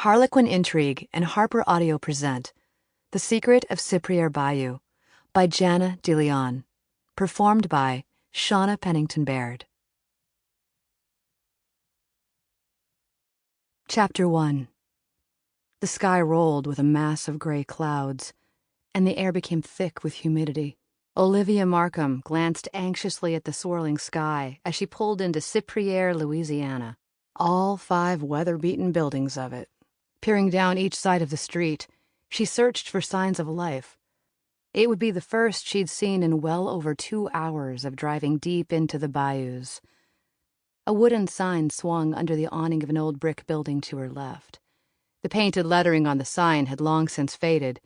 Harlequin Intrigue and HarperAudio present The Secret of Cypriere Bayou by Jana Deleon, performed by Shana Pennington-Baird. Chapter 1. The sky rolled with a mass of gray clouds, and the air became thick with humidity. Olivia Markham glanced anxiously at the swirling sky as she pulled into Cypriere, Louisiana, all 5 weather-beaten buildings of it. Peering down each side of the street, she searched for signs of life. It would be the first she'd seen in well over 2 hours of driving deep into the bayous. A wooden sign swung under the awning of an old brick building to her left. The painted lettering on the sign had long since faded,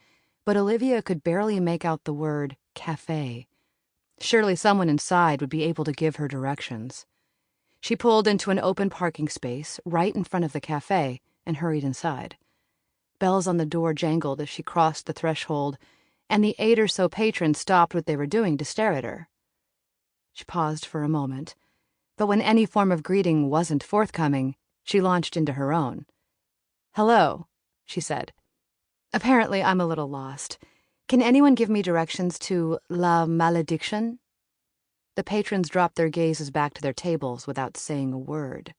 but Olivia could barely make out the word cafe. Surely someone inside would be able to give her directions. She pulled into an open parking space right in front of the cafe and hurried inside. Bells on the door jangled as she crossed the threshold, and the 8 or so patrons stopped what they were doing to stare at her. She paused for a moment, but when any form of greeting wasn't forthcoming, she launched into her own. "Hello," she said. "Apparently I'm a little lost. Can anyone give me directions to La Malédiction?" The patrons dropped their gazes back to their tables without saying a word.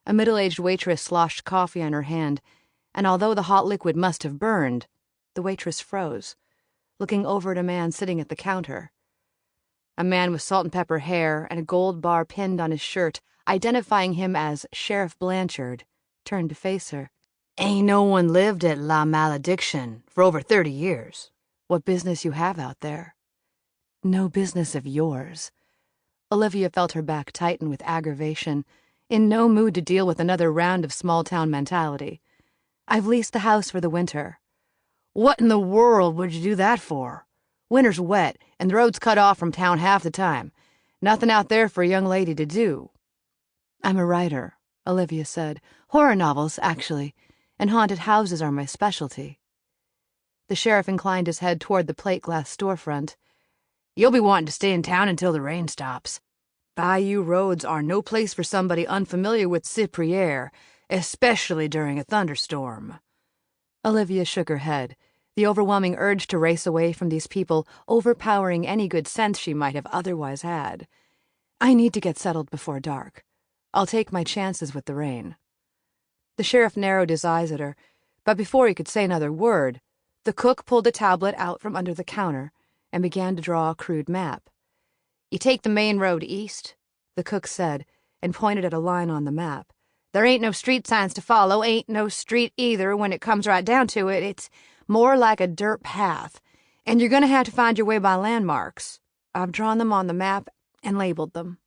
A middle-aged waitress sloshed coffee on her hand, and although the hot liquid must have burned, the waitress froze, looking over at a man sitting at the counter. A man with salt and pepper hair and a gold bar pinned on his shirt, identifying him as Sheriff Blanchard, turned to face her. "Ain't no one lived at La Malédiction for over 30 years. What business you have out there?" "No business of yours." Olivia felt her back tighten with aggravation, in no mood to deal with another round of small-town mentality. "I've leased the house for the winter." "What in the world would you do that for? Winter's wet, and the road's cut off from town half the time. Nothing out there for a young lady to do." "I'm a writer," Olivia said. "Horror novels, actually, and haunted houses are my specialty." The sheriff inclined his head toward the plate-glass storefront. "You'll be wanting to stay in town until the rain stops. Bayou roads are no place for somebody unfamiliar with Cypriere, especially during a thunderstorm." Olivia shook her head, the overwhelming urge to race away from these people overpowering any good sense she might have otherwise had. "I need to get settled before dark. I'll take my chances with the rain." The sheriff narrowed his eyes at her, but before he could say another word, the cook pulled a tablet out from under the counter and began to draw a crude map. "You take the main road east," the cook said, and pointed at a line on the map. "There ain't no street signs to follow, ain't no street either when it comes right down to it. It's more like a dirt path, and you're going to have to find your way by landmarks. I've drawn them on the map and labeled them."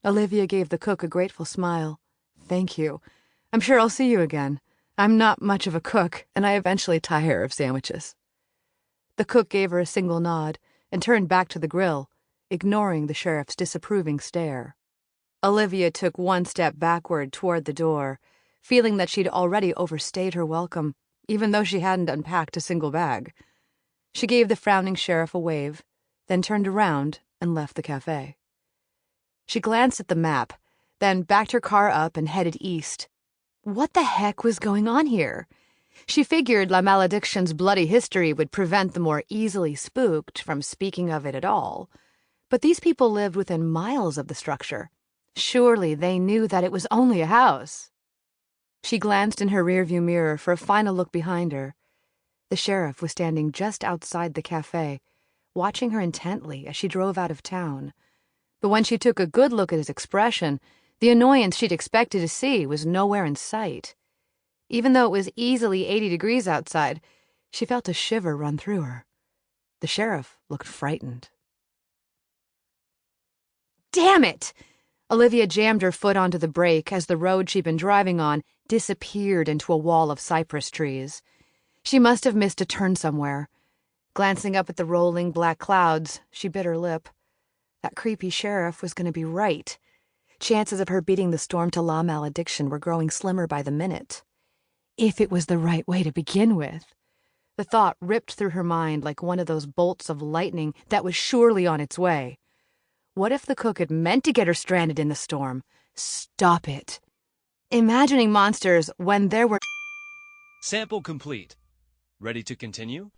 Olivia gave the cook a grateful smile. "Thank you. I'm sure I'll see you again. I'm not much of a cook, and I eventually tire of sandwiches." The cook gave her a single nod and turned back to the grill, ignoring the sheriff's disapproving stare. Olivia took one step backward toward the door, feeling that she'd already overstayed her welcome, even though she hadn't unpacked a single bag. She gave the frowning sheriff a wave, then turned around and left the cafe. She glanced at the map, then backed her car up and headed east. What the heck was going on here? She figured La Malédiction's bloody history would prevent the more easily spooked from speaking of it at all. But these people lived within miles of the structure. Surely they knew that it was only a house. She glanced in her rearview mirror for a final look behind her. The sheriff was standing just outside the cafe, watching her intently as she drove out of town. But when she took a good look at his expression, the annoyance she'd expected to see was nowhere in sight. Even though it was easily 80 degrees outside, she felt a shiver run through her. The sheriff looked frightened. "Damn it!" Olivia jammed her foot onto the brake as the road she'd been driving on disappeared into a wall of cypress trees. She must have missed a turn somewhere. Glancing up at the rolling black clouds, she bit her lip. That creepy sheriff was going to be right. Chances of her beating the storm to La Malédiction were growing slimmer by the minute. If it was the right way to begin with. The thought ripped through her mind like one of those bolts of lightning that was surely on its way. What if the cook had meant to get her stranded in the storm? Stop it. Imagining monsters when there were... Sample complete. Ready to continue?